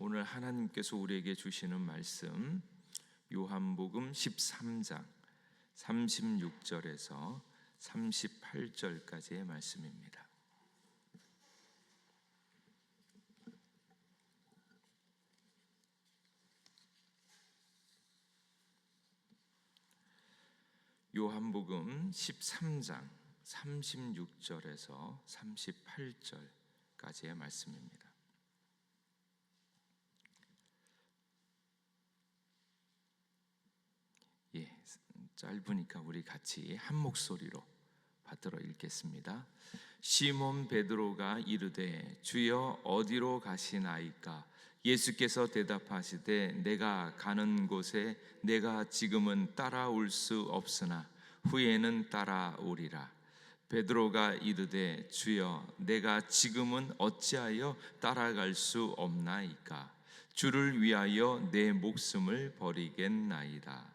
오늘 하나님께서 우리에게 주시는 말씀 요한복음 13장 36절에서 38절까지의 말씀입니다. 요한복음 13장 36절에서 38절까지의 말씀입니다. 짧으니까 우리 같이 한 목소리로 받들어 읽겠습니다. 시몬 베드로가 이르되 주여 어디로 가시나이까? 예수께서 대답하시되 내가 가는 곳에 내가 지금은 따라올 수 없으나 후에는 따라오리라. 베드로가 이르되 주여 내가 지금은 어찌하여 따라갈 수 없나이까? 주를 위하여 내 목숨을 버리겠나이다.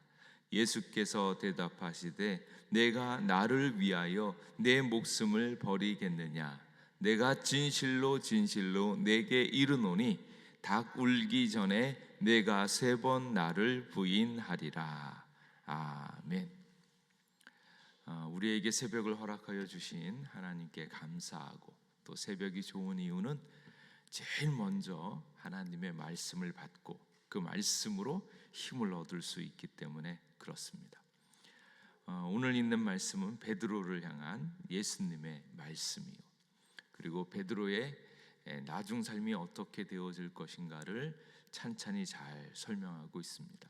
예수께서 대답하시되 내가 나를 위하여 내 목숨을 버리겠느냐? 내가 진실로 진실로 내게 이르노니 닭 울기 전에 내가 3번 나를 부인하리라. 아멘. 우리에게 새벽을 허락하여 주신 하나님께 감사하고, 또 새벽이 좋은 이유는 제일 먼저 하나님의 말씀을 받고 그 말씀으로 힘을 얻을 수 있기 때문에 그렇습니다. 오늘 읽는 말씀은 베드로를 향한 예수님의 말씀이요, 그리고 베드로의 나중 삶이 어떻게 되어질 것인가를 찬찬히 잘 설명하고 있습니다.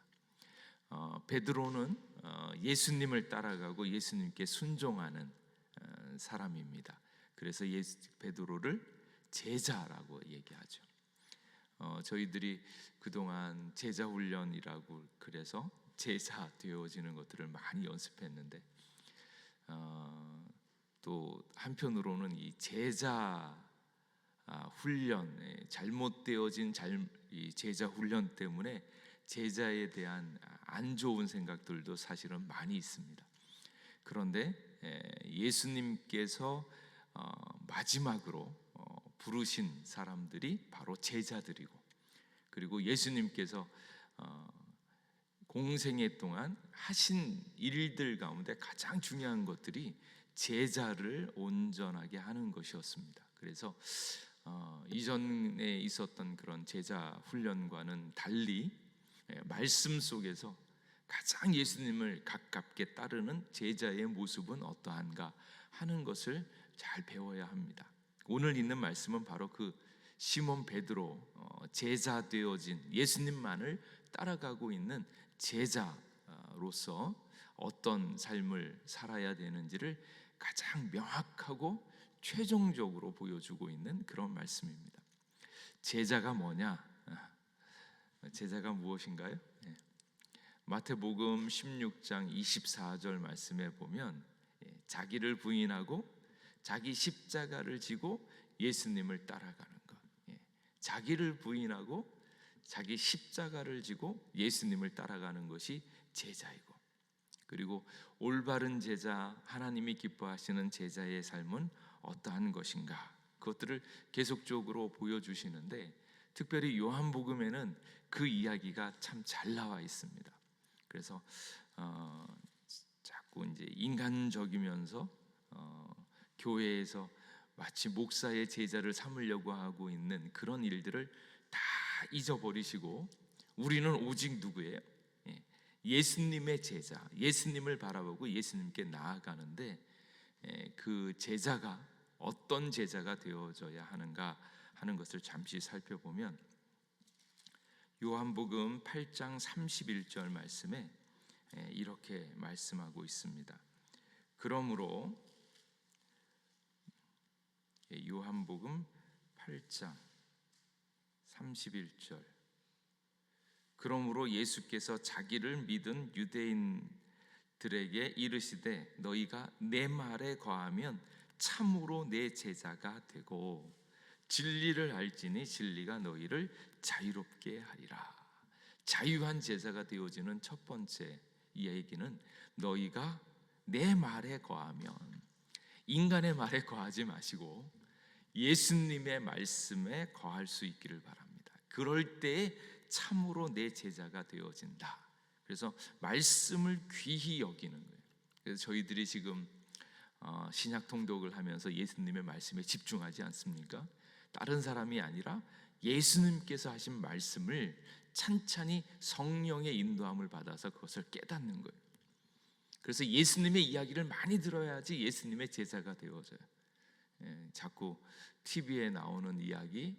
베드로는 예수님을 따라가고 예수님께 순종하는 사람입니다. 그래서 베드로를 제자라고 얘기하죠. 저희들이 그동안 제자 훈련이라고 그래서 제자 되어지는 것들을 많이 연습했는데, 또 한편으로는 이 제자 훈련, 잘못되어진 이 제자 훈련 때문에 제자에 대한 안 좋은 생각들도 사실은 많이 있습니다. 그런데 예수님께서 마지막으로 부르신 사람들이 바로 제자들이고, 그리고 예수님께서 공생애 동안 하신 일들 가운데 가장 중요한 것들이 제자를 온전하게 하는 것이었습니다. 그래서 이전에 있었던 그런 제자 훈련과는 달리 말씀 속에서 가장 예수님을 가깝게 따르는 제자의 모습은 어떠한가 하는 것을 잘 배워야 합니다. 오늘 있는 말씀은 바로 그 시몬 베드로, 제자 되어진 예수님만을 따라가고 있는 제자로서 어떤 삶을 살아야 되는지를 가장 명확하고 최종적으로 보여주고 있는 그런 말씀입니다. 제자가 뭐냐? 제자가 무엇인가요? 마태복음 16장 24절 말씀에 보면 자기를 부인하고 자기 십자가를 지고 예수님을 따라가는 것, 자기를 부인하고 자기 십자가를 지고 예수님을 따라가는 것이 제자이고, 그리고 올바른 제자, 하나님이 기뻐하시는 제자의 삶은 어떠한 것인가, 그것들을 계속적으로 보여주시는데, 특별히 요한복음에는 그 이야기가 참 잘 나와 있습니다. 그래서 자꾸 이제 인간적이면서 교회에서 마치 목사의 제자를 삼으려고 하고 있는 그런 일들을 다 잊어버리시고, 우리는 오직 누구예요? 예수님의 제자, 예수님을 바라보고 예수님께 나아가는데, 그 제자가 어떤 제자가 되어져야 하는가 하는 것을 잠시 살펴보면, 요한복음 8장 31절 말씀에 이렇게 말씀하고 있습니다. 그러므로 요한복음 8장 31절, 그러므로 예수께서 자기를 믿은 유대인들에게 이르시되 너희가 내 말에 거하면 참으로 내 제자가 되고 진리를 알지니 진리가 너희를 자유롭게 하리라. 자유한 제자가 되어지는 첫 번째 얘기는 너희가 내 말에 거하면, 인간의 말에 거하지 마시고 예수님의 말씀에 거할 수 있기를 바랍니다. 그럴 때 참으로 내 제자가 되어진다. 그래서 말씀을 귀히 여기는 거예요. 그래서 저희들이 지금 신약 통독을 하면서 예수님의 말씀에 집중하지 않습니까? 다른 사람이 아니라 예수님께서 하신 말씀을 찬찬히 성령의 인도함을 받아서 그것을 깨닫는 거예요. 그래서 예수님의 이야기를 많이 들어야지 예수님의 제자가 되어져요. 자꾸 TV에 나오는 이야기,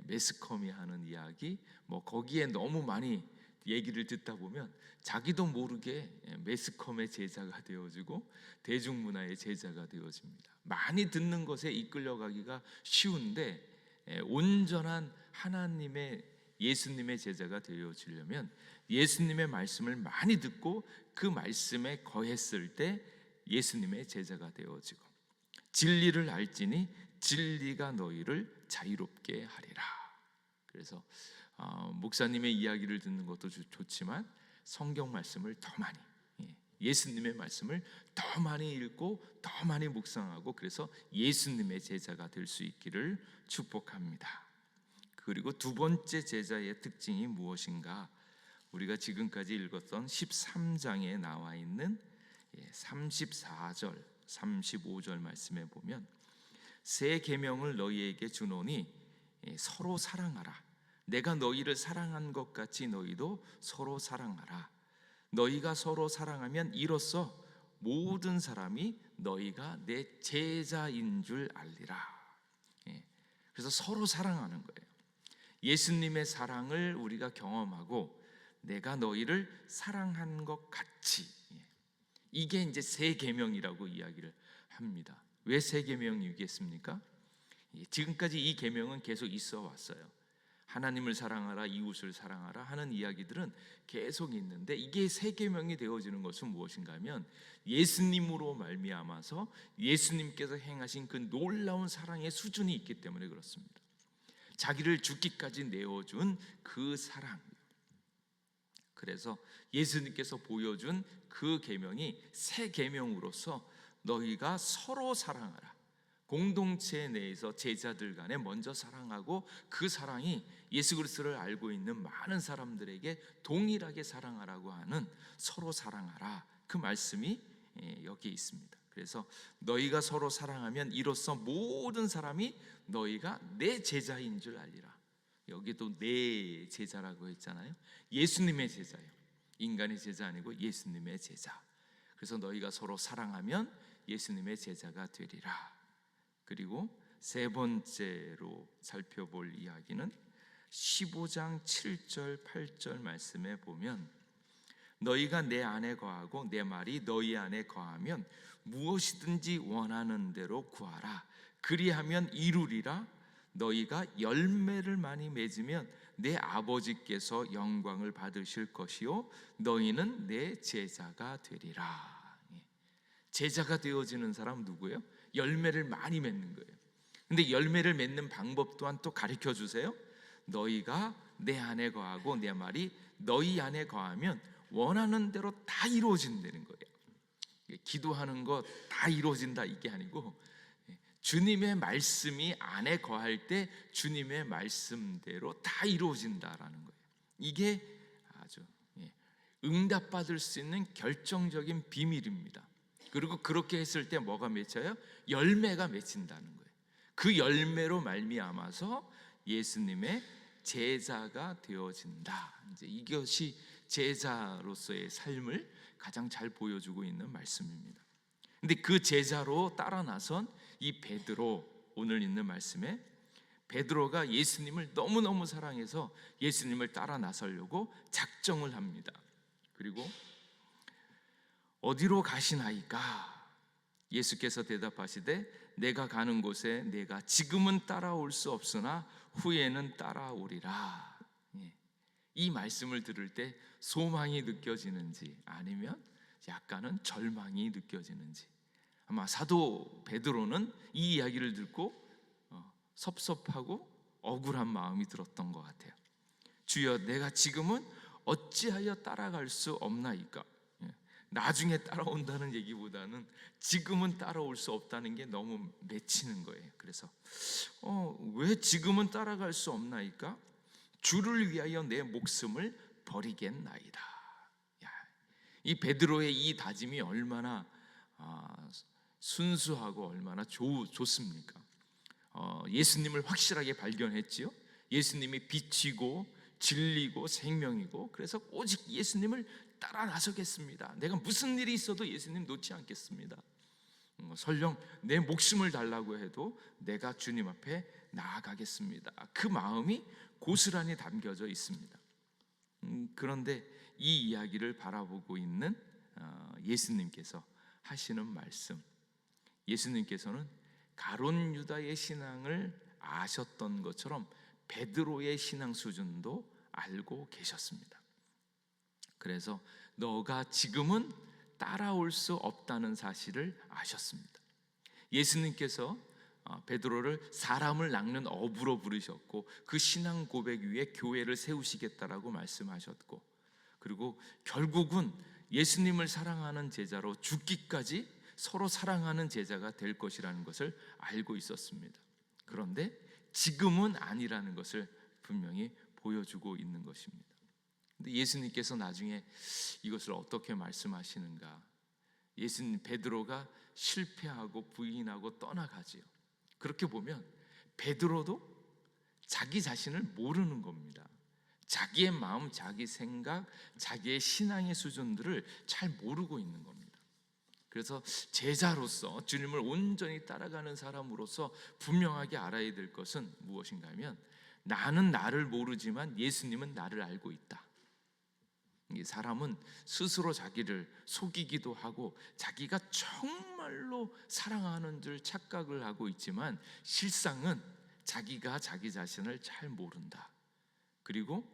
매스컴이 하는 이야기, 뭐 거기에 너무 많이 얘기를 듣다 보면 자기도 모르게 매스컴의 제자가 되어지고 대중문화의 제자가 되어집니다. 많이 듣는 것에 이끌려가기가 쉬운데 온전한 하나님의 예수님의 제자가 되어지려면 예수님의 말씀을 많이 듣고 그 말씀에 거했을 때 예수님의 제자가 되어지고, 진리를 알지니 진리가 너희를 자유롭게 하리라. 그래서 목사님의 이야기를 듣는 것도 좋지만 성경 말씀을 더 많이, 예수님의 말씀을 더 많이 읽고 더 많이 묵상하고, 그래서 예수님의 제자가 될 수 있기를 축복합니다. 그리고 두 번째 제자의 특징이 무엇인가? 우리가 지금까지 읽었던 13장에 나와 있는 34절, 35절 말씀에 보면 새 계명을 너희에게 주노니 서로 사랑하라. 내가 너희를 사랑한 것 같이 너희도 서로 사랑하라. 너희가 서로 사랑하면 이로써 모든 사람이 너희가 내 제자인 줄 알리라. 그래서 서로 사랑하는 거예요. 예수님의 사랑을 우리가 경험하고 내가 너희를 사랑한 것 같이, 이게 이제 새 계명이라고 이야기를 합니다. 왜 새 계명이겠습니까? 지금까지 이 계명은 계속 있어 왔어요. 하나님을 사랑하라, 이웃을 사랑하라 하는 이야기들은 계속 있는데, 이게 새 계명이 되어지는 것은 무엇인가 하면 예수님으로 말미암아서 예수님께서 행하신 그 놀라운 사랑의 수준이 있기 때문에 그렇습니다. 자기를 죽기까지 내어준 그 사랑, 그래서 예수님께서 보여준 그 계명이 새 계명으로서 너희가 서로 사랑하라. 공동체 내에서 제자들 간에 먼저 사랑하고 그 사랑이 예수 그리스도를 알고 있는 많은 사람들에게 동일하게 사랑하라고 하는 서로 사랑하라, 그 말씀이 여기 있습니다. 그래서 너희가 서로 사랑하면 이로써 모든 사람이 너희가 내 제자인 줄 알리라. 여기도 내 제자라고 했잖아요. 예수님의 제자예요. 인간의 제자 아니고 예수님의 제자. 그래서 너희가 서로 사랑하면 예수님의 제자가 되리라. 그리고 세 번째로 살펴볼 이야기는 15장 7절 8절 말씀에 보면 너희가 내 안에 거하고 내 말이 너희 안에 거하면 무엇이든지 원하는 대로 구하라. 그리하면 이루리라. 너희가 열매를 많이 맺으면 내 아버지께서 영광을 받으실 것이요 너희는 내 제자가 되리라. 제자가 되어지는 사람 누구예요? 열매를 많이 맺는 거예요. 근데 열매를 맺는 방법 또한 또 가르쳐 주세요. 너희가 내 안에 거하고 내 말이 너희 안에 거하면 원하는 대로 다 이루어진다는 거예요. 기도하는 것 다 이루어진다 이게 아니고, 주님의 말씀이 안에 거할 때 주님의 말씀대로 다 이루어진다라는 거예요. 이게 아주 응답받을 수 있는 결정적인 비밀입니다. 그리고 그렇게 했을 때 뭐가 맺혀요? 열매가 맺힌다는 거예요. 그 열매로 말미암아서 예수님의 제자가 되어진다. 이제 이것이 제자로서의 삶을 가장 잘 보여주고 있는 말씀입니다. 근데 그 제자로 따라 나선 이 베드로, 오늘 있는 말씀에 베드로가 예수님을 너무너무 사랑해서 예수님을 따라 나서려고 작정을 합니다. 그리고 어디로 가시나이까? 예수께서 대답하시되 내가 가는 곳에 내가 지금은 따라올 수 없으나 후에는 따라오리라. 이 말씀을 들을 때 소망이 느껴지는지 아니면 약간은 절망이 느껴지는지, 아마 사도 베드로는 이 이야기를 듣고 섭섭하고 억울한 마음이 들었던 것 같아요. 주여, 내가 지금은 어찌하여 따라갈 수 없나이까? 나중에 따라온다는 얘기보다는 지금은 따라올 수 없다는 게 너무 맺히는 거예요. 그래서 왜 지금은 따라갈 수 없나이까? 주를 위하여 내 목숨을 버리겠나이다. 야, 이 베드로의 이 다짐이 얼마나 순수하고 얼마나 좋습니까? 예수님을 확실하게 발견했지요. 예수님이 빛이고 진리고 생명이고, 그래서 오직 예수님을 따라 나서겠습니다. 내가 무슨 일이 있어도 예수님 놓지 않겠습니다. 설령 내 목숨을 달라고 해도 내가 주님 앞에 나아가겠습니다. 그 마음이 고스란히 담겨져 있습니다. 그런데 이 이야기를 바라보고 있는 예수님께서 하시는 말씀, 예수님께서는 가룟 유다의 신앙을 아셨던 것처럼 베드로의 신앙 수준도 알고 계셨습니다. 그래서 너가 지금은 따라올 수 없다는 사실을 아셨습니다. 예수님께서 베드로를 사람을 낚는 어부로 부르셨고, 그 신앙 고백 위에 교회를 세우시겠다라고 말씀하셨고, 그리고 결국은 예수님을 사랑하는 제자로 죽기까지 서로 사랑하는 제자가 될 것이라는 것을 알고 있었습니다. 그런데 지금은 아니라는 것을 분명히 보여주고 있는 것입니다. 근데 예수님께서 나중에 이것을 어떻게 말씀하시는가? 예수님, 베드로가 실패하고 부인하고 떠나가지요. 그렇게 보면 베드로도 자기 자신을 모르는 겁니다. 자기의 마음, 자기 생각, 자기의 신앙의 수준들을 잘 모르고 있는 겁니다. 그래서 제자로서 주님을 온전히 따라가는 사람으로서 분명하게 알아야 될 것은 무엇인가 하면, 나는 나를 모르지만 예수님은 나를 알고 있다. 이 사람은 스스로 자기를 속이기도 하고 자기가 정말로 사랑하는 줄 착각을 하고 있지만 실상은 자기가 자기 자신을 잘 모른다. 그리고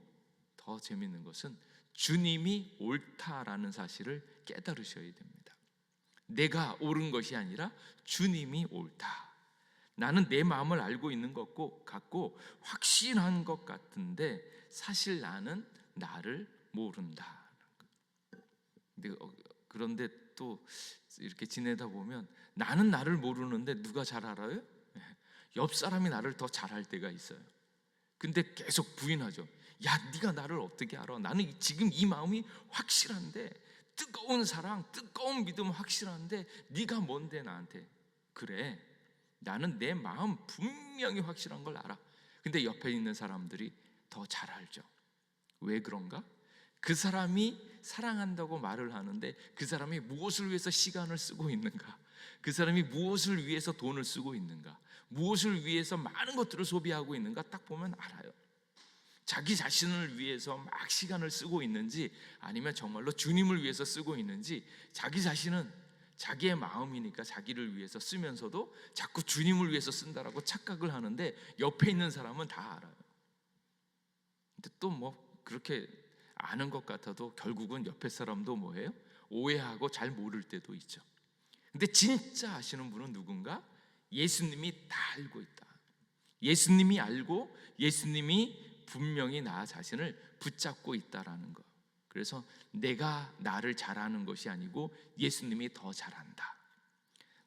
더 재밌는 것은 주님이 옳다라는 사실을 깨달으셔야 됩니다. 내가 옳은 것이 아니라 주님이 옳다. 나는 내 마음을 알고 있는 것 같고 확신한 것 같은데 사실 나는 나를 모른다. 그런데 또 이렇게 지내다 보면 나는 나를 모르는데 누가 잘 알아요? 옆 사람이 나를 더 잘할 때가 있어요. 근데 계속 부인하죠. 야, 네가 나를 어떻게 알아? 나는 지금 이 마음이 확실한데, 뜨거운 사랑, 뜨거운 믿음 확실한데 네가 뭔데 나한테? 그래, 나는 내 마음 분명히 확실한 걸 알아. 근데 옆에 있는 사람들이 더 잘 알죠. 왜 그런가? 그 사람이 사랑한다고 말을 하는데 그 사람이 무엇을 위해서 시간을 쓰고 있는가? 그 사람이 무엇을 위해서 돈을 쓰고 있는가? 무엇을 위해서 많은 것들을 소비하고 있는가? 딱 보면 알아요. 자기 자신을 위해서 막 시간을 쓰고 있는지, 아니면 정말로 주님을 위해서 쓰고 있는지, 자기 자신은 자기의 마음이니까 자기를 위해서 쓰면서도 자꾸 주님을 위해서 쓴다라고 착각을 하는데 옆에 있는 사람은 다 알아요. 근데 또 뭐 그렇게 아는 것 같아도 결국은 옆에 사람도 뭐예요? 오해하고 잘 모를 때도 있죠. 근데 진짜 아시는 분은 누군가? 예수님이 다 알고 있다. 예수님이 알고 예수님이 분명히 나 자신을 붙잡고 있다라는 것. 그래서 내가 나를 잘 아는 것이 아니고 예수님이 더 잘한다.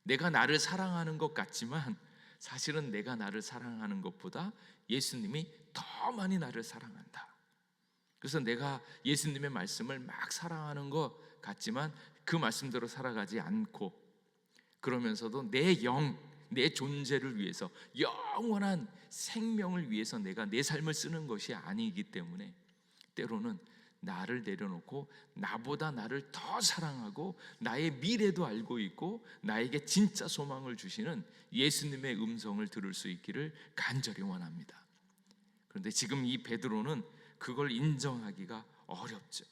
내가 나를 사랑하는 것 같지만 사실은 내가 나를 사랑하는 것보다 예수님이 더 많이 나를 사랑한다. 그래서 내가 예수님의 말씀을 막 사랑하는 것 같지만 그 말씀대로 살아가지 않고, 그러면서도 내 영, 내 존재를 위해서, 영원한 생명을 위해서 내가 내 삶을 쓰는 것이 아니기 때문에 때로는 나를 내려놓고 나보다 나를 더 사랑하고 나의 미래도 알고 있고 나에게 진짜 소망을 주시는 예수님의 음성을 들을 수 있기를 간절히 원합니다. 그런데 지금 이 베드로는 그걸 인정하기가 어렵죠.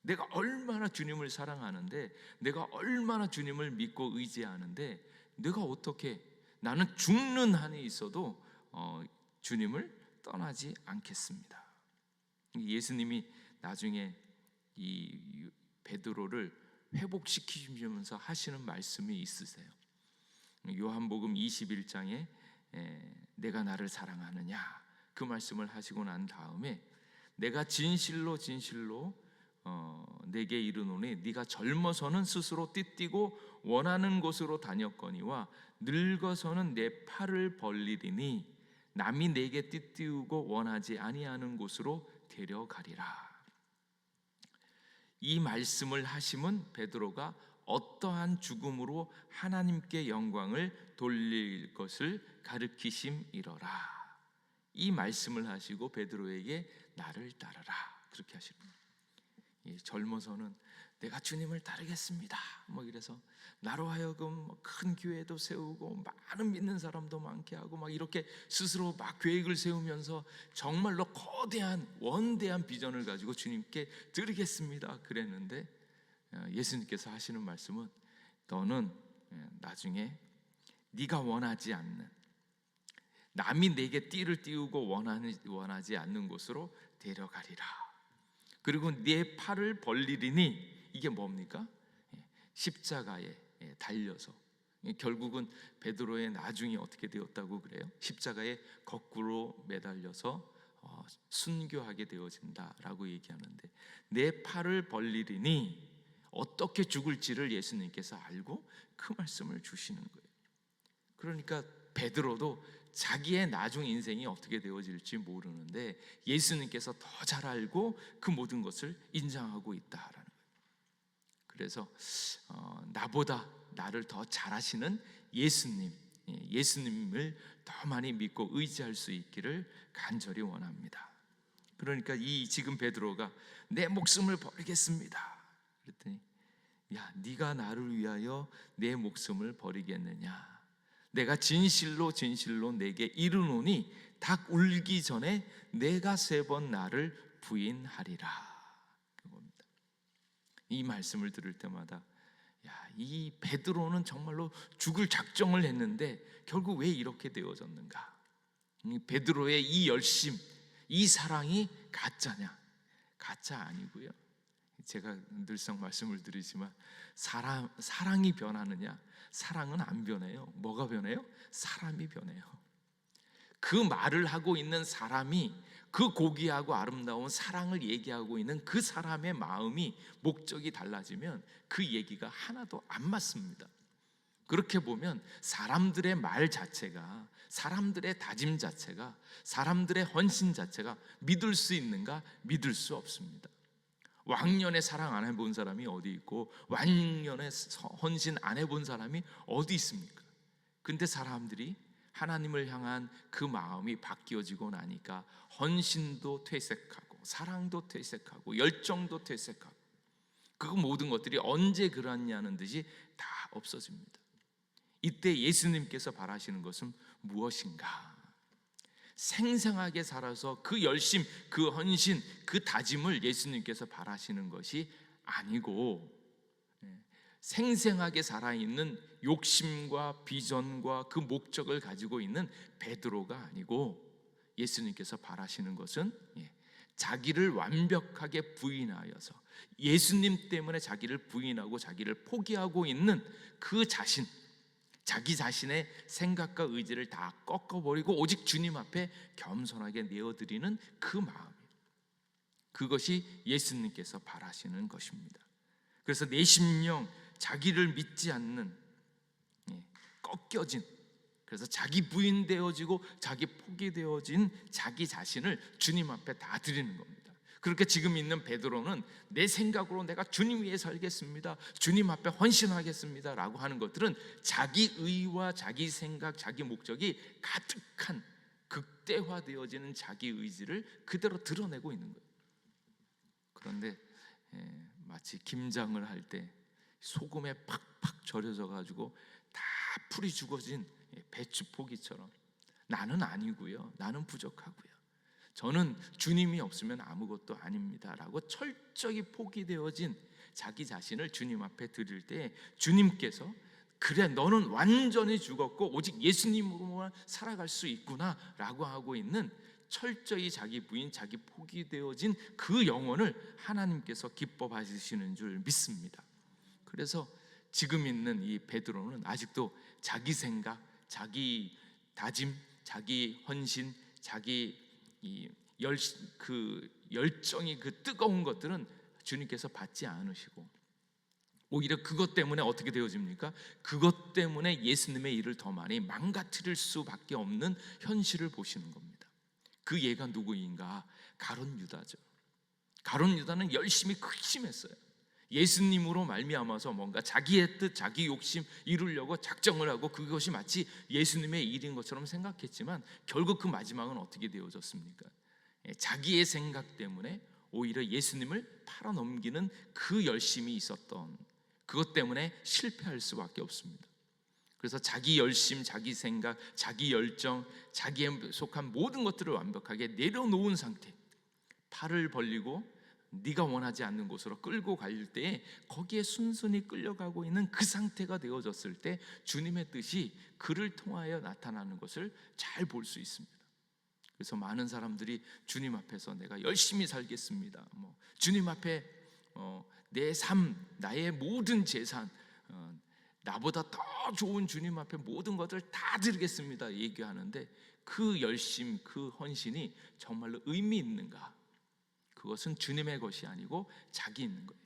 내가 얼마나 주님을 사랑하는데, 내가 얼마나 주님을 믿고 의지하는데, 내가 어떻게, 나는 죽는 한이 있어도 주님을 떠나지 않겠습니다. 예수님이 나중에 이 베드로를 회복시키시면서 하시는 말씀이 있으세요. 요한복음 21장에 내가 나를 사랑하느냐, 그 말씀을 하시고 난 다음에 내가 진실로 진실로 내게 이르노니 네가 젊어서는 스스로 띠띠고 원하는 곳으로 다녔거니와 늙어서는 내 팔을 벌리리니 남이 내게 띠띠우고 원하지 아니하는 곳으로 데려가리라. 이 말씀을 하심은 베드로가 어떠한 죽음으로 하나님께 영광을 돌릴 것을 가르치심이러라. 이 말씀을 하시고 베드로에게 나를 따르라 그렇게 하시는 거예요. 젊어서는 내가 주님을 따르겠습니다 뭐 이래서 나로 하여금 큰 교회도 세우고 많은 믿는 사람도 많게 하고 막 이렇게 스스로 막 계획을 세우면서 정말로 거대한 원대한 비전을 가지고 주님께 드리겠습니다 그랬는데 예수님께서 하시는 말씀은 너는 나중에 네가 원하지 않는, 남이 내게 띠를 띠우고 원하지 않는 곳으로 데려가리라. 그리고 네 팔을 벌리리니, 이게 뭡니까? 십자가에 달려서, 결국은 베드로의 나중이 어떻게 되었다고 그래요? 십자가에 거꾸로 매달려서 순교하게 되어진다라고 얘기하는데, 내 팔을 벌리리니 어떻게 죽을지를 예수님께서 알고 그 말씀을 주시는 거예요. 그러니까 베드로도 자기의 나중 인생이 어떻게 되어질지 모르는데 예수님께서 더 잘 알고 그 모든 것을 인정하고 있다라는 거예요. 그래서 나보다 나를 더 잘 아시는 예수님을 더 많이 믿고 의지할 수 있기를 간절히 원합니다. 그러니까 지금 베드로가 내 목숨을 버리겠습니다 그랬더니, 야, 네가 나를 위하여 내 목숨을 버리겠느냐? 내가 진실로 진실로 내게 이르노니 닭 울기 전에 내가 3번 나를 부인하리라. 그겁니다. 이 말씀을 들을 때마다 이 베드로는 정말로 죽을 작정을 했는데 결국 왜 이렇게 되어졌는가? 베드로의 이 열심, 이 사랑이 가짜냐? 가짜 아니고요. 제가 늘상 말씀을 드리지만 사랑이 변하느냐? 사랑은 안 변해요. 뭐가 변해요? 사람이 변해요. 그 말을 하고 있는 사람이, 그 고귀하고 아름다운 사랑을 얘기하고 있는 그 사람의 마음이, 목적이 달라지면 그 얘기가 하나도 안 맞습니다. 그렇게 보면 사람들의 말 자체가, 사람들의 다짐 자체가, 사람들의 헌신 자체가 믿을 수 있는가? 믿을 수 없습니다. 왕년에 사랑 안 해본 사람이 어디 있고 왕년에 헌신 안 해본 사람이 어디 있습니까? 근데 사람들이 하나님을 향한 그 마음이 바뀌어지고 나니까 헌신도 퇴색하고 사랑도 퇴색하고 열정도 퇴색하고 그 모든 것들이 언제 그러냐는 듯이 다 없어집니다. 이때 예수님께서 바라시는 것은 무엇인가? 생생하게 살아서 그 열심, 그 헌신, 그 다짐을 예수님께서 바라시는 것이 아니고, 생생하게 살아있는 욕심과 비전과 그 목적을 가지고 있는 베드로가 아니고, 예수님께서 바라시는 것은 자기를 완벽하게 부인하여서 예수님 때문에 자기를 부인하고 자기를 포기하고 있는 그 자신, 자기 자신의 생각과 의지를 다 꺾어버리고 오직 주님 앞에 겸손하게 내어드리는 그 마음, 그것이 예수님께서 바라시는 것입니다. 그래서 내 심령, 자기를 믿지 않는, 꺾여진, 그래서 자기 부인되어지고 자기 포기되어진 자기 자신을 주님 앞에 다 드리는 겁니다. 그렇게 지금 있는 베드로는 내 생각으로 내가 주님 위해 살겠습니다, 주님 앞에 헌신하겠습니다 라고 하는 것들은 자기 의와 자기 생각, 자기 목적이 가득한 극대화되어지는 자기 의지를 그대로 드러내고 있는 거예요. 그런데 마치 김장을 할 때 소금에 팍팍 절여져 가지고 다 풀이 죽어진 배추 포기처럼, 나는 아니고요, 나는 부족하고요, 저는 주님이 없으면 아무것도 아닙니다 라고 철저히 포기되어진 자기 자신을 주님 앞에 드릴 때 주님께서, 그래, 너는 완전히 죽었고 오직 예수님으로만 살아갈 수 있구나 라고 하고 있는 철저히 자기 부인, 자기 포기되어진 그 영혼을 하나님께서 기뻐 받으시는 줄 믿습니다. 그래서 지금 있는 이 베드로는 아직도 자기 생각, 자기 다짐, 자기 헌신, 자기 그 열정이, 그 뜨거운 것들은 주님께서 받지 않으시고 오히려 그것 때문에 어떻게 되어집니까? 그것 때문에 예수님의 일을 더 많이 망가뜨릴 수밖에 없는 현실을 보시는 겁니다. 그 예가 누구인가? 가룟 유다죠. 가룟 유다는 열심히 극심했어요. 예수님으로 말미암아서 뭔가 자기의 뜻, 자기 욕심 이루려고 작정을 하고 그것이 마치 예수님의 일인 것처럼 생각했지만 결국 그 마지막은 어떻게 되어졌습니까? 자기의 생각 때문에 오히려 예수님을 팔아넘기는 그 열심이 있었던, 그것 때문에 실패할 수밖에 없습니다. 그래서 자기 열심, 자기 생각, 자기 열정, 자기에 속한 모든 것들을 완벽하게 내려놓은 상태, 팔을 벌리고 네가 원하지 않는 곳으로 끌고 갈 때에 거기에 순순히 끌려가고 있는 그 상태가 되어졌을 때 주님의 뜻이 그를 통하여 나타나는 것을 잘 볼 수 있습니다. 그래서 많은 사람들이 주님 앞에서 내가 열심히 살겠습니다, 주님 앞에 내 삶, 나의 모든 재산, 나보다 더 좋은 주님 앞에 모든 것을 다 드리겠습니다 얘기하는데 그 열심, 그 헌신이 정말로 의미 있는가? 그것은 주님의 것이 아니고 자기 있는 거예요.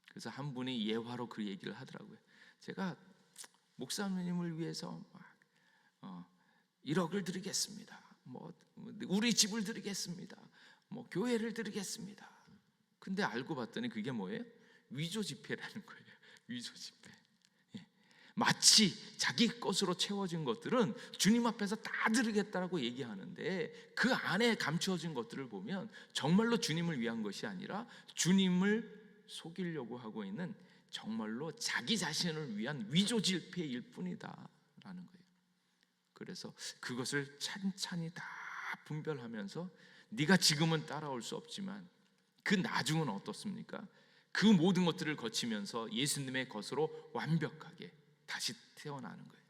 그래서 한 분이 예화로 그 얘기를 하더라고요. 제가 목사님을 위해서 1억을 드리겠습니다, 우리 집을 드리겠습니다, 교회를 드리겠습니다. 근데 알고 봤더니 그게 뭐예요? 위조 지폐라는 거예요. 위조 지폐. 마치 자기 것으로 채워진 것들은 주님 앞에서 다 드리겠다라고 얘기하는데 그 안에 감추어진 것들을 보면 정말로 주님을 위한 것이 아니라 주님을 속이려고 하고 있는 정말로 자기 자신을 위한 위조 지폐일 뿐이다라는 거예요. 그래서 그것을 찬찬히 다 분별하면서 네가 지금은 따라올 수 없지만 그 나중은 어떻습니까? 그 모든 것들을 거치면서 예수님의 것으로 완벽하게 다시 태어나는 거예요.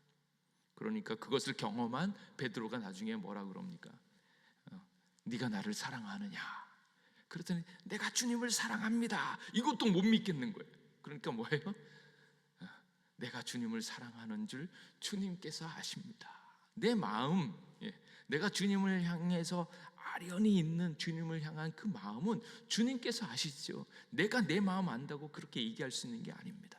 그러니까 그것을 경험한 베드로가 나중에 뭐라 그럽니까? 네가 나를 사랑하느냐? 그랬더니 내가 주님을 사랑합니다. 이것도 못 믿겠는 거예요. 그러니까 뭐예요? 내가 주님을 사랑하는 줄 주님께서 아십니다. 내 마음, 내가 주님을 향해서 아련히 있는 주님을 향한 그 마음은 주님께서 아시죠. 내가 내 마음 안다고 그렇게 얘기할 수 있는 게 아닙니다.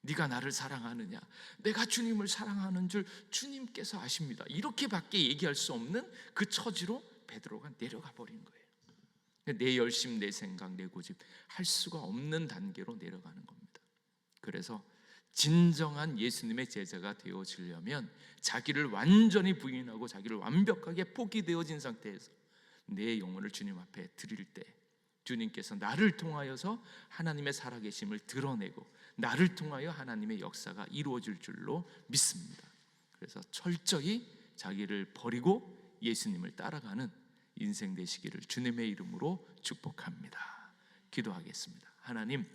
네가 나를 사랑하느냐? 내가 주님을 사랑하는 줄 주님께서 아십니다. 이렇게밖에 얘기할 수 없는 그 처지로 베드로가 내려가 버린 거예요. 내 열심, 내 생각, 내 고집 할 수가 없는 단계로 내려가는 겁니다. 그래서 진정한 예수님의 제자가 되어지려면 자기를 완전히 부인하고 자기를 완벽하게 포기되어진 상태에서 내 영혼을 주님 앞에 드릴 때 주님께서 나를 통하여서 하나님의 살아계심을 드러내고 나를 통하여 하나님의 역사가 이루어질 줄로 믿습니다. 그래서 철저히 자기를 버리고 예수님을 따라가는 인생 되시기를 주님의 이름으로 축복합니다. 기도하겠습니다. 하나님,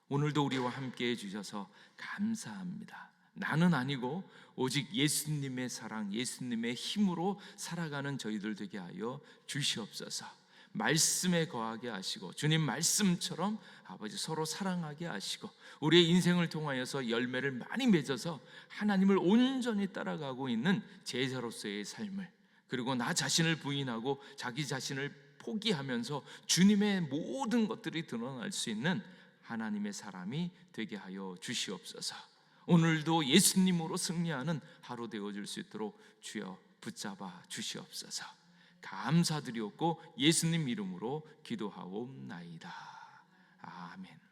오늘도 우리와 함께 해주셔서 감사합니다. 나는 아니고 오직 예수님의 사랑, 예수님의 힘으로 살아가는 저희들 되게 하여 주시옵소서. 말씀에 거하게 하시고 주님 말씀처럼 아버지 서로 사랑하게 하시고 우리의 인생을 통하여서 열매를 많이 맺어서 하나님을 온전히 따라가고 있는 제자로서의 삶을, 그리고 나 자신을 부인하고 자기 자신을 포기하면서 주님의 모든 것들이 드러날 수 있는 하나님의 사람이 되게 하여 주시옵소서. 오늘도 예수님으로 승리하는 하루 되어질 수 있도록 주여 붙잡아 주시옵소서. 감사드리옵고 예수님 이름으로 기도하옵나이다. 아멘.